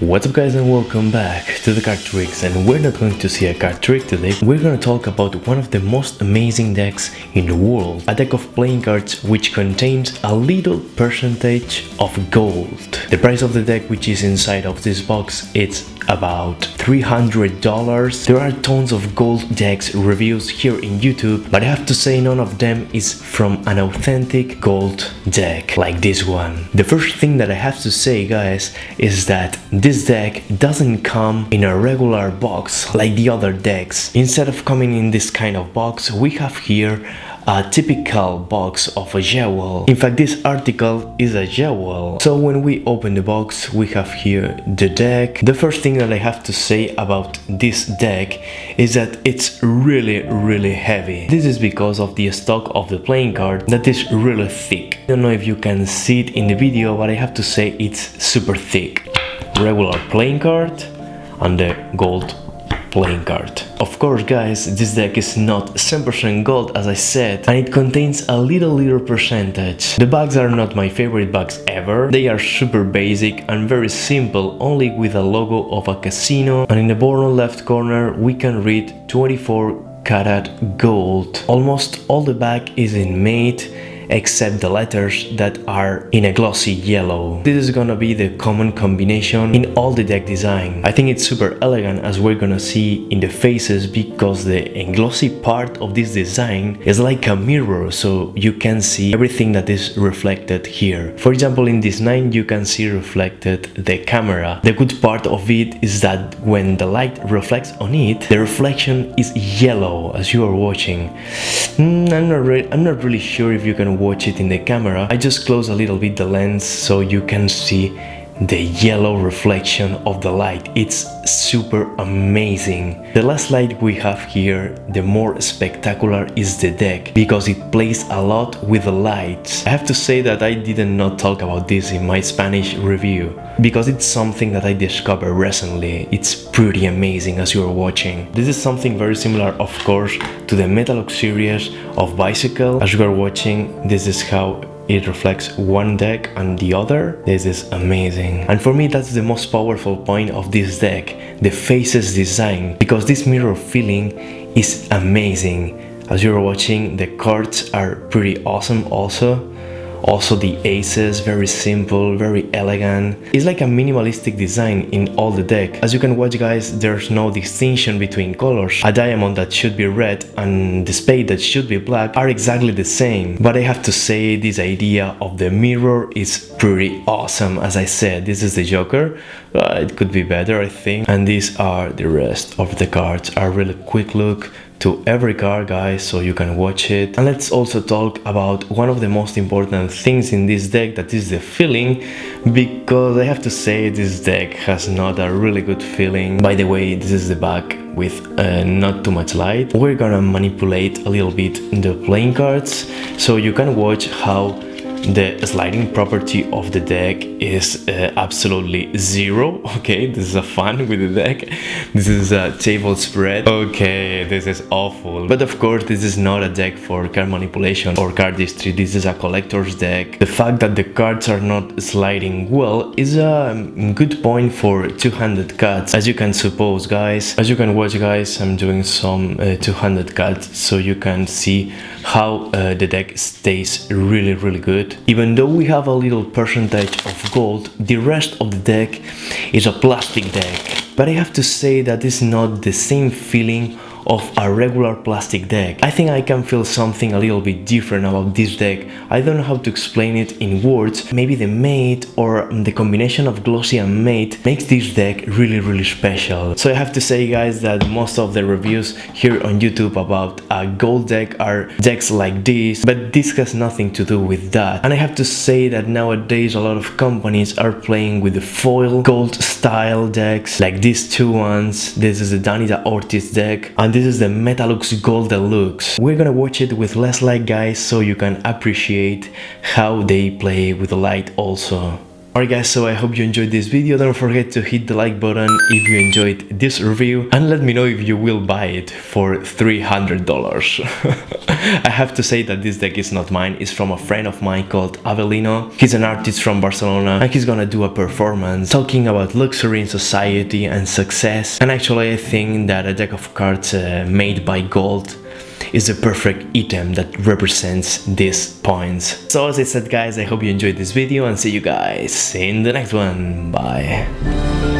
What's up guys, and welcome back to the card tricks. And we're not going to see a card trick today, we're going to talk about one of the most amazing decks in the world, a deck of playing cards which contains a little percentage of gold. The price of the deck which is inside of this box, it's about $300. There are tons of gold decks reviews here in YouTube, but I have to say none of them is from an authentic gold deck like this one. The first thing that I have to say, guys, is that this deck doesn't come in a regular box like the other decks. Instead of coming in this kind of box, we have here a typical box of a jewel. In fact, this article is a jewel. So when we open the box, we have here the deck. The first thing that I have to say about this deck is that it's really heavy. This is because of the stock of the playing card that is really thick. I don't know if you can see it in the video, but I have to say it's super thick. Regular playing card and the gold playing card. Of course, guys, this deck is not 100% gold, as I said, and it contains a little percentage. The bags are not my favorite bags ever. They are super basic and very simple, only with a logo of a casino, and in the bottom left corner we can read 24 karat gold. Almost all the bag is in matte, except the letters that are in a glossy yellow. This is gonna be the common combination in all the deck design. I think it's super elegant, as we're gonna see in the faces, because the glossy part of this design is like a mirror, so you can see everything that is reflected here. For example, in this 9 you can see reflected the camera. The good part of it is that when the light reflects on it, the reflection is yellow, as you are watching. I'm not really sure if you can watch it in the camera. I just close a little bit the lens so you can see the yellow reflection of the light. It's super amazing. The last light we have here, the more spectacular is the deck, because it plays a lot with the lights. I have to say that I did not talk about this in my Spanish review, because it's something that I discovered recently. It's pretty amazing, as you are watching. This is something very similar, of course, to the Metalux series of Bicycle. As you are watching, this is how it reflects one deck and the other. This is amazing. And for me, that's the most powerful point of this deck, the faces design, because this mirror feeling is amazing. As you're watching, the cards are pretty awesome also. Also the aces, very simple, very elegant. It's like a minimalistic design in all the deck. As you can watch, guys, there's no distinction between colors. A diamond that should be red and the spade that should be black are exactly the same. But I have to say, this idea of the mirror is pretty awesome. As I said, this is the Joker. It could be better, I think. And these are the rest of the cards. A really quick look to every card, guys, so you can watch it. And let's also talk about one of the most important things in this deck, that is the feeling, because I have to say this deck has not a really good feeling. By the way, this is the back with not too much light. We're gonna manipulate a little bit the playing cards so you can watch how the sliding property of the deck is absolutely zero. Okay, this is a fun with the deck. This is a table spread. Okay, this is awful. But of course, this is not a deck for card manipulation or card history. This is a collector's deck. The fact that the cards are not sliding well is a good point for two-handed cuts, as you can suppose, guys. As you can watch, guys, I'm doing some two-handed cuts so you can see how the deck stays really good. Even though we have a little percentage of gold, the rest of the deck is a plastic deck. But I have to say that it's not the same feeling of a regular plastic deck. I think I can feel something a little bit different about this deck. I don't know how to explain it in words. Maybe the matte or the combination of glossy and matte makes this deck really special. So I have to say, guys, that most of the reviews here on YouTube about a gold deck are decks like this, but this has nothing to do with that. And I have to say that nowadays a lot of companies are playing with the foil gold style decks, like these two ones. This is the Danita Ortiz deck, and this is the Metalux Gold Deluxe. We're gonna watch it with less light, guys, so you can appreciate how they play with the light also. Alright guys, so I hope you enjoyed this video. Don't forget to hit the like button if you enjoyed this review, and let me know if you will buy it for $300. I have to say that this deck is not mine, it's from a friend of mine called Avelino. He's an artist from Barcelona and he's gonna do a performance talking about luxury in society and success. And actually I think that a deck of cards made by gold is the perfect item that represents these points. So as I said guys, I hope you enjoyed this video and see you guys in the next one. Bye.